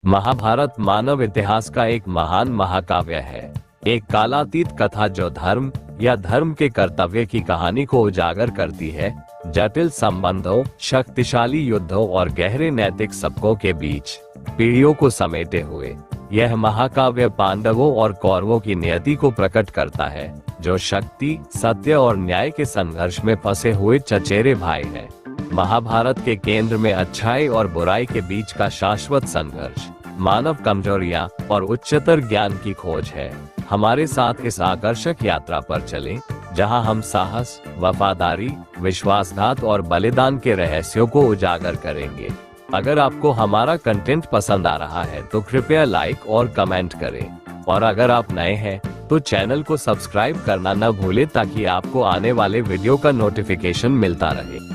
महाभारत मानव इतिहास का एक महान महाकाव्य है, एक कालातीत कथा जो धर्म या धर्म के कर्तव्य की कहानी को उजागर करती है। जटिल संबंधों, शक्तिशाली युद्धों और गहरे नैतिक सबकों के बीच पीढ़ियों को समेटे हुए यह महाकाव्य पांडवों और कौरवों की नियति को प्रकट करता है, जो शक्ति, सत्य और न्याय के संघर्ष में फंसे हुए चचेरे भाई हैं। महाभारत के केंद्र में अच्छाई और बुराई के बीच का शाश्वत संघर्ष, मानव कमजोरियां और उच्चतर ज्ञान की खोज है। हमारे साथ इस आकर्षक यात्रा पर चलें, जहां हम साहस, वफादारी, विश्वासघात और बलिदान के रहस्यों को उजागर करेंगे। अगर आपको हमारा कंटेंट पसंद आ रहा है तो कृपया लाइक और कमेंट करें, और अगर आप नए हैं तो चैनल को सब्सक्राइब करना न भूलें ताकि आपको आने वाले वीडियो का नोटिफिकेशन मिलता रहे।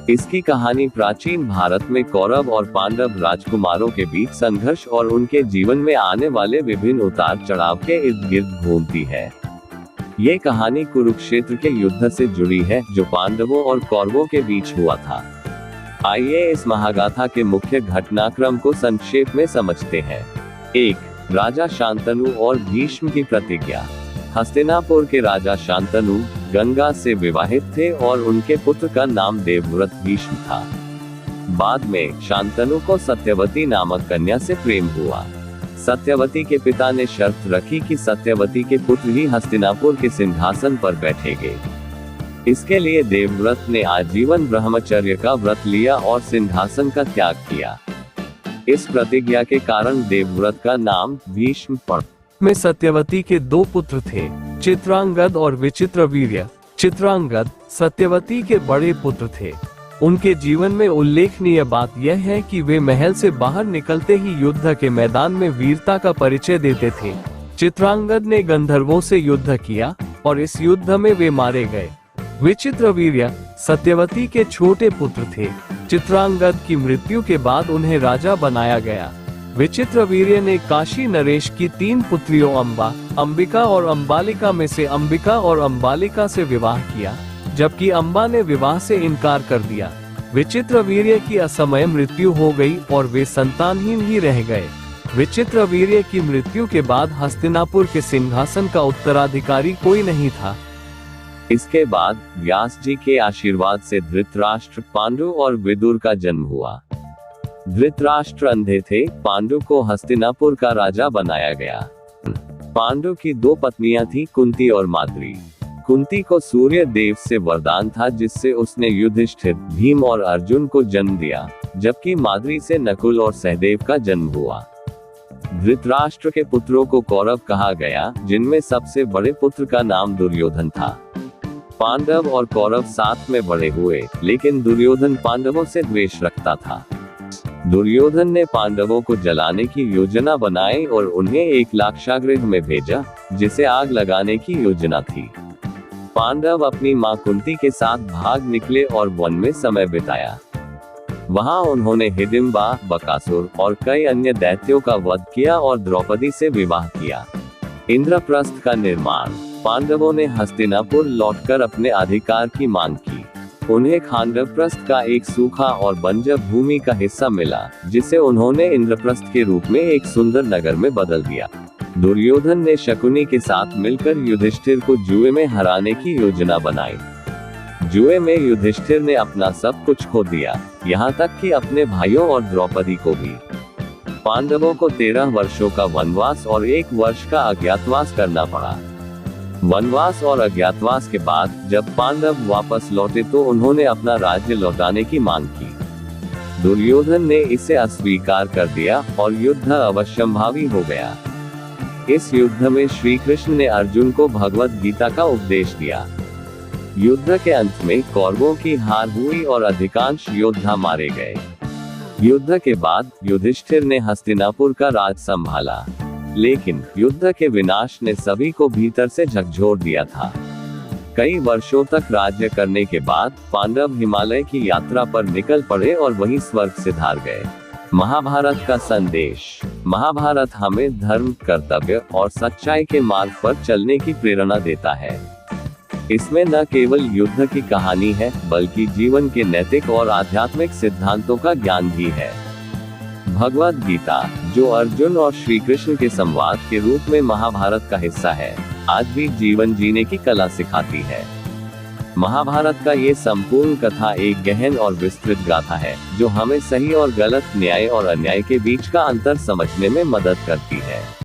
इसकी कहानी प्राचीन भारत में कौरव और पांडव राजकुमारों के बीच संघर्ष और उनके जीवन में आने वाले विभिन्न उतार चढ़ाव के इर्द गिर्द घूमती है। ये कहानी कुरुक्षेत्र के युद्ध से जुड़ी है, जो पांडवों और कौरवों के बीच हुआ था। आइए इस महागाथा के मुख्य घटनाक्रम को संक्षेप में समझते हैं। 1. राजा शांतनु और भीष्म की प्रतिज्ञा। हस्तिनापुर के राजा शांतनु गंगा से विवाहित थे और उनके पुत्र का नाम देवव्रत भीष्म था। बाद में शांतनु को सत्यवती नामक कन्या से प्रेम हुआ। सत्यवती के पिता ने शर्त रखी कि सत्यवती के पुत्र ही हस्तिनापुर के सिंहासन पर बैठेंगे। इसके लिए देवव्रत ने आजीवन ब्रह्मचर्य का व्रत लिया और सिंहासन का त्याग किया। इस प्रतिज्ञा के कारण देवव्रत का नाम भीष्म पड़ा। में सत्यवती के दो पुत्र थे, चित्रांगद और विचित्रवीर्य। चित्रांगद सत्यवती के बड़े पुत्र थे। उनके जीवन में उल्लेखनीय बात यह है कि वे महल से बाहर निकलते ही युद्ध के मैदान में वीरता का परिचय देते थे। चित्रांगद ने गंधर्वों से युद्ध किया और इस युद्ध में वे मारे गए। विचित्रवीर्य सत्यवती के छोटे पुत्र थे। चित्रांगद की मृत्यु के बाद उन्हें राजा बनाया गया। विचित्रवीर्य ने काशी नरेश की 3 पुत्रियों अंबा, अंबिका और अंबालिका में से अंबिका और अंबालिका से विवाह किया, जबकि अंबा ने विवाह से इनकार कर दिया। विचित्रवीर्य की असमय मृत्यु हो गई और वे संतानहीन ही रह गए। विचित्रवीर्य की मृत्यु के बाद हस्तिनापुर के सिंहासन का उत्तराधिकारी कोई नहीं था। इसके बाद व्यास जी के आशीर्वाद से धृतराष्ट्र, पांडु और विदुर का जन्म हुआ। धृतराष्ट्र अंधे थे, पांडु को हस्तिनापुर का राजा बनाया गया। पांडु की 2 पत्नियां थीं, कुंती और माद्री। कुंती को सूर्य देव से वरदान था, जिससे उसने युधिष्ठिर, भीम और अर्जुन को जन्म दिया, जबकि माद्री से नकुल और सहदेव का जन्म हुआ। धृतराष्ट्र के पुत्रों को कौरव कहा गया, जिनमें सबसे बड़े पुत्र का नाम दुर्योधन था। पांडव और कौरव साथ में बड़े हुए, लेकिन दुर्योधन पांडवों से द्वेष रखता था। दुर्योधन ने पांडवों को जलाने की योजना बनाई और उन्हें एक लाक्षागृह में भेजा, जिसे आग लगाने की योजना थी। पांडव अपनी मां कुंती के साथ भाग निकले और वन में समय बिताया। वहां उन्होंने हिडिंबा, बकासुर और कई अन्य दैत्यों का वध किया और द्रौपदी से विवाह किया। इंद्रप्रस्थ का निर्माण। पांडवों ने हस्तिनापुर लौटकर अपने अधिकार की मांग की। उन्हें खांडवप्रस्थ का एक सूखा और बंजर भूमि का हिस्सा मिला, जिसे उन्होंने इंद्रप्रस्थ के रूप में एक सुंदर नगर में बदल दिया। दुर्योधन ने शकुनी के साथ मिलकर युधिष्ठिर को जुए में हराने की योजना बनाई। जुए में युधिष्ठिर ने अपना सब कुछ खो दिया, यहाँ तक कि अपने भाइयों और द्रौपदी को भी। पांडवों को 13 वर्षों का वनवास और 1 वर्ष का अज्ञातवास करना पड़ा। वनवास और अज्ञातवास के बाद जब पांडव वापस लौटे तो उन्होंने अपना राज्य लौटाने की मांग की। दुर्योधन ने इसे अस्वीकार कर दिया और युद्ध अवश्यंभावी हो गया। इस युद्ध में श्री कृष्ण ने अर्जुन को भगवद गीता का उपदेश दिया। युद्ध के अंत में कौरवों की हार हुई और अधिकांश योद्धा मारे गए। युद्ध के बाद युधिष्ठिर ने हस्तिनापुर का राज संभाला, लेकिन युद्ध के विनाश ने सभी को भीतर से झकझोर दिया था। कई वर्षों तक राज्य करने के बाद पांडव हिमालय की यात्रा पर निकल पड़े और वहीं स्वर्ग सिधार गए। महाभारत का संदेश। महाभारत हमें धर्म, कर्तव्य और सच्चाई के मार्ग पर चलने की प्रेरणा देता है। इसमें न केवल युद्ध की कहानी है, बल्कि जीवन के नैतिक और आध्यात्मिक सिद्धांतों का ज्ञान भी है। भगवद गीता, जो अर्जुन और श्री कृष्ण के संवाद के रूप में महाभारत का हिस्सा है, आज भी जीवन जीने की कला सिखाती है। महाभारत का ये संपूर्ण कथा एक गहन और विस्तृत गाथा है, जो हमें सही और गलत, न्याय और अन्याय के बीच का अंतर समझने में मदद करती है।